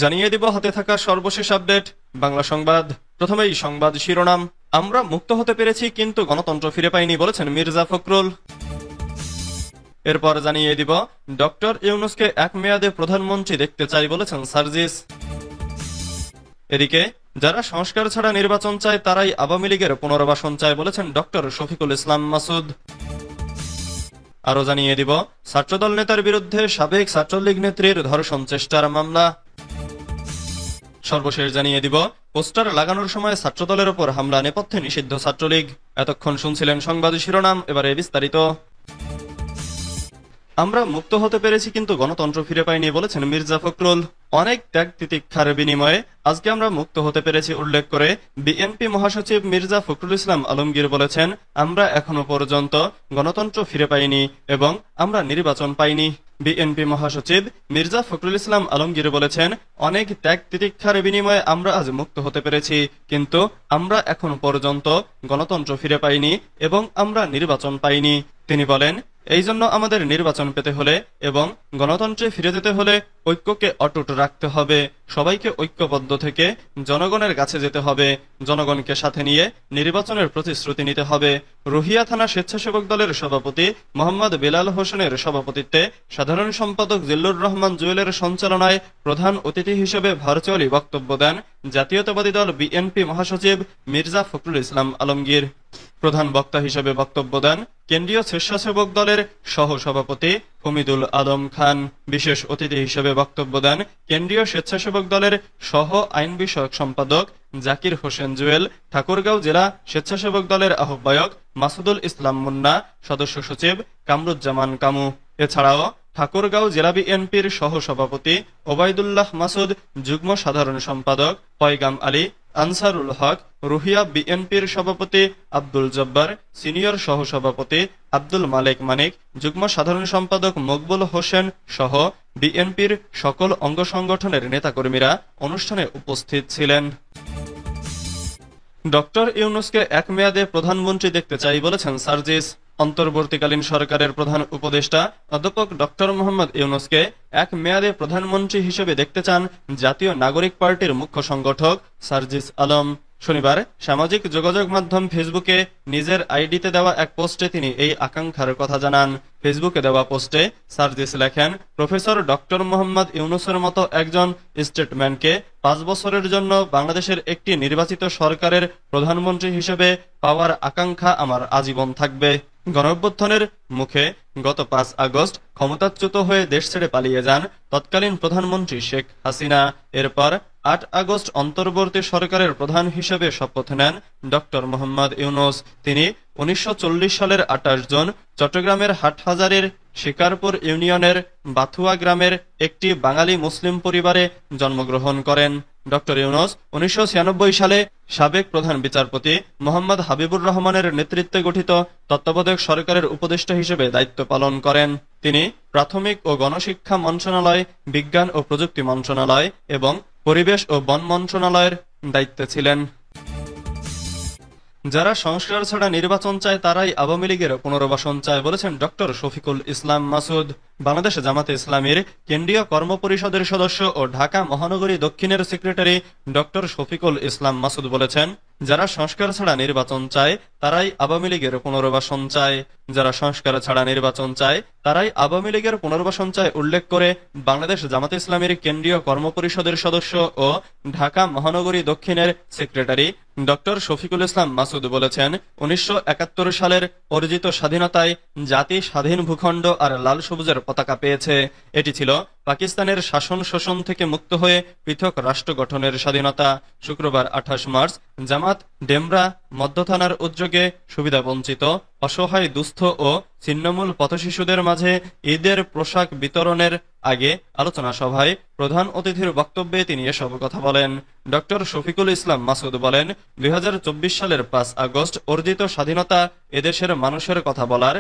জানিয়ে দিব হাতে থাকা সর্বশেষ আপডেট বাংলা সংবাদ। প্রথমেই সংবাদ শিরোনাম। আমরা মুক্ত হতে পেরেছি কিন্তু গণতন্ত্র ফিরে পাইনি বলেছেন মির্জা ফখরুল। এরপর জানিয়ে দিব ডক্টর ইউনূসকে এক মেয়াদে প্রধানমন্ত্রী দেখতে চাই বলেছেন সার্জিস। এদিকে যারা সংস্কার ছাড়া নির্বাচন চায় তারাই আওয়ামী লীগের পুনর্বাসন চায় বলেছেন ডক্টর শফিকুল ইসলাম মাসুদ। আরো জানিয়ে দিব ছাত্রদল নেতার বিরুদ্ধে সাবেক ছাত্রলীগ নেত্রীর ধর্ষণ চেষ্টার মামলা। সর্বশেষ জানিয়ে দিব পোস্টার লাগানোর সময় ছাত্রদলের ওপর হামলা নেপথ্যে নিষিদ্ধ ছাত্রলীগ। এতক্ষণ শুনছিলেন সংবাদ শিরোনাম, এবারে বিস্তারিত। আমরা মুক্ত হতে পেরেছি কিন্তু গণতন্ত্র ফিরে পাইনি বলেছেন মির্জা ফখরুল। অনেক ত্যাগ তিতিক্ষার বিনিময়ে আজকে আমরা মুক্ত হতে পেরেছি উল্লেখ করে বিএনপি মহাসচিব মির্জা ফখরুল ইসলাম আলমগীর বলেছেন, আমরা এখনো পর্যন্ত গণতন্ত্র ফিরে পাইনি এবং আমরা নির্বাচন পাইনি। বিএনপি মহাসচিব মির্জা ফখরুল ইসলাম আলমগীর বলেছেন, অনেক ত্যাগ তিতিক্ষার বিনিময়ে আমরা আজ মুক্ত হতে পেরেছি, কিন্তু আমরা এখনো পর্যন্ত গণতন্ত্র ফিরে পাইনি এবং আমরা নির্বাচন পাইনি। তিনি বলেন, এই জন্য আমাদের নির্বাচন পেতে হলে এবং গণতন্ত্রে ফিরে যেতে হলে ঐক্যকে অটুট রাখতে হবে। সবাইকে ঐক্যবদ্ধ থেকে জনগণের কাছে যেতে হবে। জনগণকে সাথে নিয়ে নির্বাচনের প্রতিশ্রুতি নিতে হবে। রুহিয়া থানা স্বেচ্ছাসেবক দলের সভাপতি মোহাম্মদ বেলাল হোসেনের সভাপতিত্বে সাধারণ সম্পাদক জিল্লুর রহমান জুয়েলের সঞ্চালনায় প্রধান অতিথি হিসেবে ভার্চুয়ালি বক্তব্য দেন জাতীয়তাবাদী দল বিএনপি মহাসচিব মির্জা ফখরুল ইসলাম আলমগীর। প্রধান বক্তা হিসেবে বক্তব্য দেন কেন্দ্রীয় স্বেচ্ছাসেবক দলের সহ সভাপতি হমিদুল আলম খান। বিশেষ অতিথি হিসেবে বক্তব্য দেন কেন্দ্রীয় স্বেচ্ছাসেবক দলের সহ আইন বিষয়ক সম্পাদক জাকির হোসেন জুয়েল, ঠাকুরগাঁও জেলা স্বেচ্ছাসেবক দলের আহ্বায়ক মাসুদুল ইসলাম মুন্না, সদস্য সচিব কামরুজ্জামান কামু। এছাড়াও ঠাকুরগাঁও জেলা বিএনপির সহ সভাপতি ওবায়দুল্লাহ মাসুদ, যুগ্ম সাধারণ সম্পাদক পয়গাম আলী, আনসারুল হক, রুহিয়া বিএনপির সভাপতি আব্দুল জব্বার, সিনিয়র সহ সভাপতি আব্দুল মালেক মানিক, যুগ্ম সাধারণ সম্পাদক মকবুল হোসেন সহ বিএনপির সকল অঙ্গ সংগঠনের নেতাকর্মীরা অনুষ্ঠানে উপস্থিত ছিলেন। ডক্টর ইউনূসকে এক মেয়াদে প্রধানমন্ত্রী দেখতে চাই বলেছেন সার্জিস। অন্তর্বর্তীকালীন সরকারের প্রধান উপদেষ্টা অধ্যাপক ডক্টর মোহাম্মদ ইউনূসকে এক মেয়াদে প্রধানমন্ত্রী হিসেবে দেখতে চান জাতীয় নাগরিক পার্টির মুখ্য সংগঠক সার্জিস আলম। শনিবার সামাজিক যোগাযোগ মাধ্যম ফেসবুকে নিজের আইডিতে দেওয়া এক পোস্টে তিনি এই আকাঙ্ক্ষার কথা জানান। ফেসবুকে দেওয়া পোস্টে সার্জিস লেখেন, প্রফেসর ডক্টর মোহাম্মদ ইউনূসের মতো একজন স্টেটম্যানকে 5 বছরের জন্য বাংলাদেশের একটি নির্বাচিত সরকারের প্রধানমন্ত্রী হিসেবে পাওয়ার আকাঙ্ক্ষা আমার আজীবন থাকবে। গণঅভ্যুত্থানের মুখে গত 5 আগস্ট ক্ষমতাচ্যুত হয়ে দেশ ছেড়ে পালিয়ে যান তৎকালীন প্রধানমন্ত্রী শেখ হাসিনা। এরপর 8 আগস্ট অন্তর্বর্তী সরকারের প্রধান হিসেবে শপথ নেন ডক্টর মোহাম্মদ ইউনূস। তিনি 1940 সালের 28 জুন চট্টগ্রামের হাটহাজারীর শিকারপুর ইউনিয়নের বাথুয়া গ্রামের একটি বাঙালি মুসলিম পরিবারে জন্মগ্রহণ করেন। ডক্টর ইউনূস 1996 সালে সাবেক প্রধান বিচারপতি মোহাম্মদ হাবিবুর রহমানের নেতৃত্বে গঠিত তত্ত্বাবধায়ক সরকারের উপদেষ্টা হিসেবে দায়িত্ব পালন করেন। তিনি প্রাথমিক ও গণশিক্ষা মন্ত্রণালয়, বিজ্ঞান ও প্রযুক্তি মন্ত্রণালয় এবং পরিবেশ ও বন মন্ত্রণালয়ের দায়িত্বে ছিলেন। যারা সংস্কার ছাড়া নির্বাচন চায় তারাই আওয়ামী লীগের পুনর্বাসন চায় বলেছেন ডক্টর শফিকুল ইসলাম মাসুদ। বাংলাদেশ জামাতে ইসলামীর কেন্দ্রীয় কর্মপরিষদের সদস্য ও ঢাকা মহানগরী দক্ষিণের সেক্রেটারি ডক্টর শফিকুল ইসলাম মাসুদ বলেছেন, যারা সংস্কার ছাড়া নির্বাচন চায় তারাই আওয়ামী লীগের পুনর্বাসন চায়। যারা সংস্কার ছাড়া নির্বাচন চায় তারাই আওয়ামী লীগের পুনর্বাসন চায় উল্লেখ করে বাংলাদেশ জামাতে ইসলামীর কেন্দ্রীয় কর্মপরিষদের সদস্য ও ঢাকা মহানগরী দক্ষিণের সেক্রেটারি ডক্টর শফিকুল ইসলাম মাসুদ বলেছেন, 1971 সালের অর্জিত স্বাধীনতায় জাতি স্বাধীন ভূখণ্ড আর লাল সবুজের পতাকা পেয়েছে। এটি ছিল পাকিস্তানের শাসন শোষণ থেকে মুক্ত হয়ে পৃথক রাষ্ট্র গঠনের স্বাধীনতা। শুক্রবার 28 মার্চ জামাত ডেমরা মধ্য থানার উদ্যোগে সুবিধাবঞ্চিত, অসহায়, দুস্থ ও ছিন্নমূল পথশিশুদের মাঝে ঈদের পোশাক বিতরণের আগে আলোচনা সভায় প্রধান অতিথির বক্তব্যে তিনি এসব কথা বলেন। ডক্টর শফিকুল ইসলাম মাসুদ বলেন, 2024 সালের 5 আগস্ট অর্জিত স্বাধীনতা এদেশের মানুষের কথা বলার,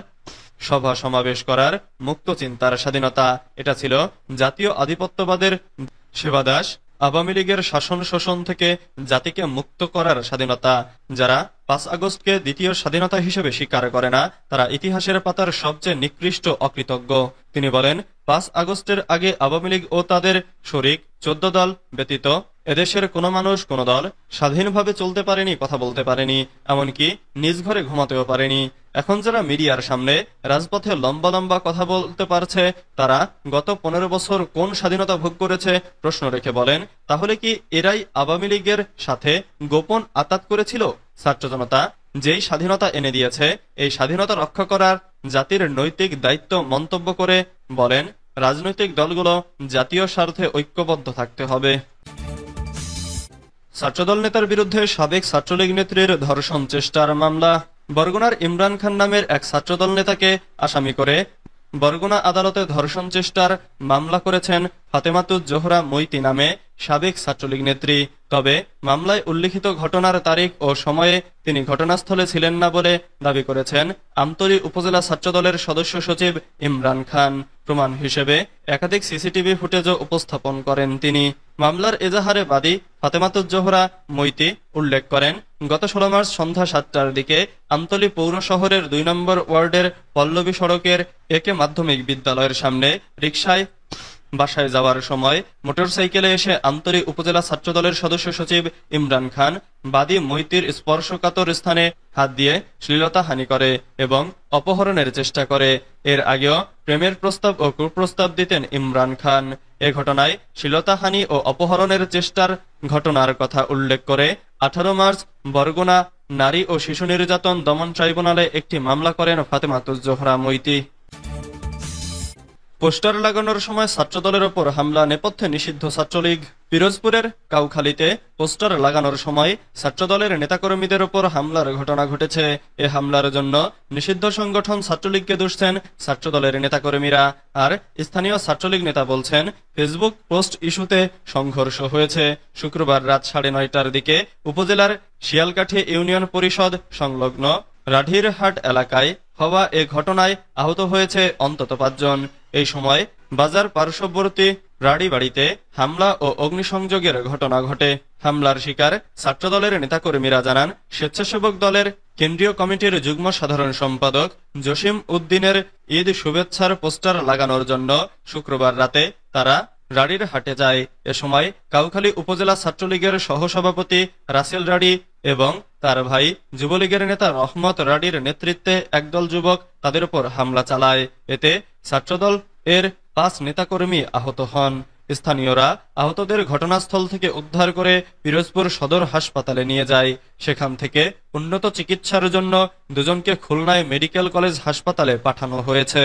সভা সমাবেশ করার, মুক্ত চিন্তার স্বাধীনতা। এটা ছিল জাতীয় আধিপত্যবাদের সেবাদাস আওয়ামী লীগের শাসন শোষণ থেকে জাতিকে মুক্ত করার স্বাধীনতা। যারা 5 আগস্টকে দ্বিতীয় স্বাধীনতা হিসেবে স্বীকার করে না, তারা ইতিহাসের পাতার সবচেয়ে নিকৃষ্ট অকৃতজ্ঞ। তিনি বলেন, 5 আগস্টের আগে আওয়ামী লীগ ও তাদের শরিক 14 দল ব্যতীত এদেশের কোনো মানুষ কোনো দল স্বাধীনভাবে চলতে পারেনি, কথা বলতে পারেনি, এমনকি নিজ ঘরে ঘুমাতেও পারেনি। এখন যারা মিডিয়ার সামনে রাজপথে লম্বা লম্বা কথা বলতে পারছে, তারা গত 15 বছর কোন স্বাধীনতা ভোগ করেছে প্রশ্ন রেখে বলেন, তাহলে কি এরাই আওয়ামী লীগের সাথে গোপন আতাত করেছিল? ছাত্র জনতা যেই স্বাধীনতা এনে দিয়েছে, এই স্বাধীনতা রক্ষা করার জাতির নৈতিক দায়িত্ব মন্তব্য করে বলেন, রাজনৈতিক দলগুলো জাতীয় স্বার্থে ঐক্যবদ্ধ থাকতে হবে। ছাত্রদল নেতার বিরুদ্ধে সাবেক ছাত্রলীগ নেত্রীর ধর্ষণ চেষ্টার মামলা। বরগুনার ইমরান খান নামের এক ছাত্রদল নেতাকে আসামি করে বরগুনা আদালতে ধর্ষণ চেষ্টার মামলা করেছেন ফাতেমাতুজ জোহরা মৈতি নামে সাবেক ছাত্রলীগ নেত্রী। তবে মামলায় উল্লিখিত ঘটনার তারিখ ও সময়ে তিনি ঘটনাস্থলে ছিলেন না বলে দাবি করেছেন আমতলী উপজেলা ছাত্রদলের সদস্য সচিব ইমরান খান। প্রমাণ হিসেবে একাধিক সিসিটিভি ফুটেজও উপস্থাপন করেন তিনি। মামলার এজাহারে বাদী ফাতেমাতুজ জোহরা মৈতি উল্লেখ করেন, গত 16 মার্চ সন্ধ্যা 7টার দিকে আমতলী পৌর শহরের 2 নম্বর ওয়ার্ডের পল্লবী সড়কের একে মাধ্যমিক বিদ্যালয়ের সামনে রিকশায় বাসায় যাওয়ার সময় মোটরসাইকেলে এসে আমতলী উপজেলা ছাত্রদলের সদস্য সচিব ইমরান খান বাদী মৈতির স্পর্শকাতর স্থানে হাত দিয়ে শ্লীলতাহানি করে এবং অপহরণের চেষ্টা করে। এর আগেও প্রেমের প্রস্তাব ও কুপ্রস্তাব দিতেন ইমরান খান। এ ঘটনায় শ্লীলতাহানি ও অপহরণের চেষ্টার ঘটনার কথা উল্লেখ করে 18 মার্চ বরগুনা নারী ও শিশু নির্যাতন দমন ট্রাইব্যুনালে একটি মামলা করেন ফাতেমাতুজ জোহরা মৈতি। পোস্টার লাগানোর সময় ছাত্রদলের ওপর হামলা, নেপথ্যে নিষিদ্ধ ছাত্রলীগ। পিরোজপুরের কাউখালীতে পোস্টার লাগানোর সময় ছাত্রদলের নেতাকর্মীদের ওপর হামলার ঘটনা ঘটেছে। এ হামলার জন্য নিষিদ্ধ সংগঠন ছাত্রলীগকে দুষছেন ছাত্রদলের নেতাকর্মীরা। আর স্থানীয় ছাত্রলীগ নেতা বলছেন, ফেসবুক পোস্ট ইস্যুতে সংঘর্ষ হয়েছে। শুক্রবার রাত 9:30টার দিকে উপজেলার শিয়ালকাঠি ইউনিয়ন পরিষদ সংলগ্ন রাঢিরহাট এলাকায় হওয়া এ ঘটনায় আহত হয়েছে অন্তত 5 জন। এই সময় বাজার পার্শ্ববর্তী রাড়ি বাড়িতে হামলা ও অগ্নিসংযোগের ঘটনা ঘটে। হামলার শিকার ছাত্রদলের নেতাকর্মীরা জানান, স্বেচ্ছাসেবক দলের কেন্দ্রীয় কমিটির যুগ্ম সাধারণ সম্পাদক জসিম উদ্দিনের ঈদ শুভেচ্ছার পোস্টার লাগানোর জন্য শুক্রবার রাতে তারা রাড়ির হাটে যায়। এ সময় কাউখালী উপজেলা ছাত্রলীগের সহসভাপতি রাসেল রাড়ি এবং তার ভাই যুবলীগের নেতা রহমত রাড়ির নেতৃত্বে একদল যুবক তাদের উপর হামলা চালায়। এতে ছাত্রদল এর 5 নেতাকর্মী আহত হন। স্থানীয়রা আহতদের ঘটনাস্থল থেকে উদ্ধার করে পিরোজপুর সদর হাসপাতালে নিয়ে যায়। সেখান থেকে উন্নত চিকিৎসার জন্য 2 জনকে খুলনায় মেডিকেল কলেজ হাসপাতালে পাঠানো হয়েছে।